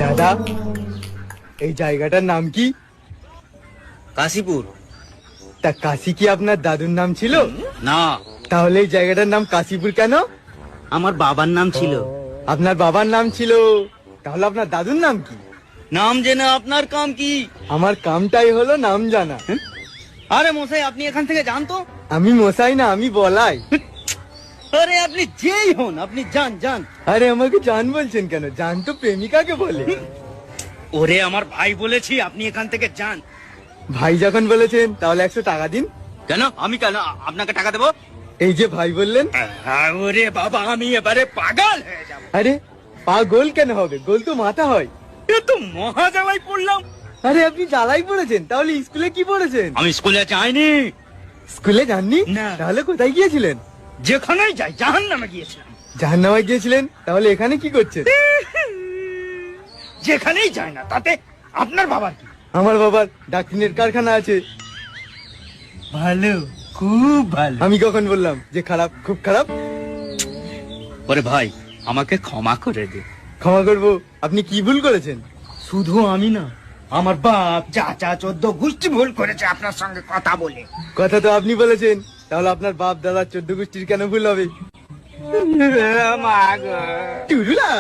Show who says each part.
Speaker 1: দাদা, এই জায়গাটার নাম কি?
Speaker 2: কাশীপুর।
Speaker 1: তা কাশি কি আপনার দাদুর নাম ছিল?
Speaker 2: না,
Speaker 1: তাহলে এই জায়গাটার নাম কাশীপুর কেন?
Speaker 2: আমার বাবার নাম ছিল।
Speaker 1: আপনার বাবার নাম ছিল, তাহলে আপনার দাদুর নাম কি?
Speaker 2: নাম জেনে আপনার কাম কি?
Speaker 1: আমার কামটাই হলো নাম জানা।
Speaker 2: আরে মশাই, আপনি এখান থেকে যান তো।
Speaker 1: আমি মশাই না, আমি বলাই।
Speaker 2: আরে আপনি যেই হন, আপনি যান যান।
Speaker 1: আরে আমাকে জান বলছেন কেন? জান তো প্রেমিকাকে বলে।
Speaker 2: ওরে আমার ভাই বলেছি, আপনি এখান থেকে যান।
Speaker 1: ভাই যখন বলেছেন তাহলে 100 টাকা দিন।
Speaker 2: কেন? আমি কেন আপনাকে টাকা দেবো?
Speaker 1: এই যে ভাই বললেন।
Speaker 2: ওরে বাবা, আমি এবারে পাগল হয়ে যাব।
Speaker 1: আরে পা গোল কেন হবে? গোল তো মাথা হয়।
Speaker 2: এ তো মহা জ্বালাই পড়লাম।
Speaker 1: আরে আপনি জ্বালাই পড়েছেন, তাহলে স্কুলে কি পড়েছেন?
Speaker 2: আমি স্কুলে যাইনি।
Speaker 1: স্কুলে যাননি?
Speaker 2: না।
Speaker 1: তাহলে কোথায় গিয়েছিলেন?
Speaker 2: যেখানেই যাই, জাহান্নামে গিয়েছিলাম।
Speaker 1: জাহান্নামে গিয়েছিলেন? তাহলে এখানে কি করছেন?
Speaker 2: যেখানেই যায় না, তাতে আপনার বাবার কি?
Speaker 1: আমার বাবার ডাক্তারের কারখানা আছে।
Speaker 2: ভালো, খুব ভালো।
Speaker 1: আমি কখন বললাম যে খারাপ? খুব খারাপ।
Speaker 2: ওরে ভাই, আমাকে ক্ষমা করে দে।
Speaker 1: ক্ষমা করবো? আপনি কি ভুল করেছেন?
Speaker 2: শুধু আমি না, আমার বাপ চাচা 14 গোষ্ঠী ভুল করেছে আপনার সঙ্গে কথা বলে।
Speaker 1: কথা তো আপনি বলেছেন, তাহলে আপনার বাপ দাদা 14 গোষ্ঠীর কেন ভুল হবে?
Speaker 2: মা গো।
Speaker 1: টুরুলা।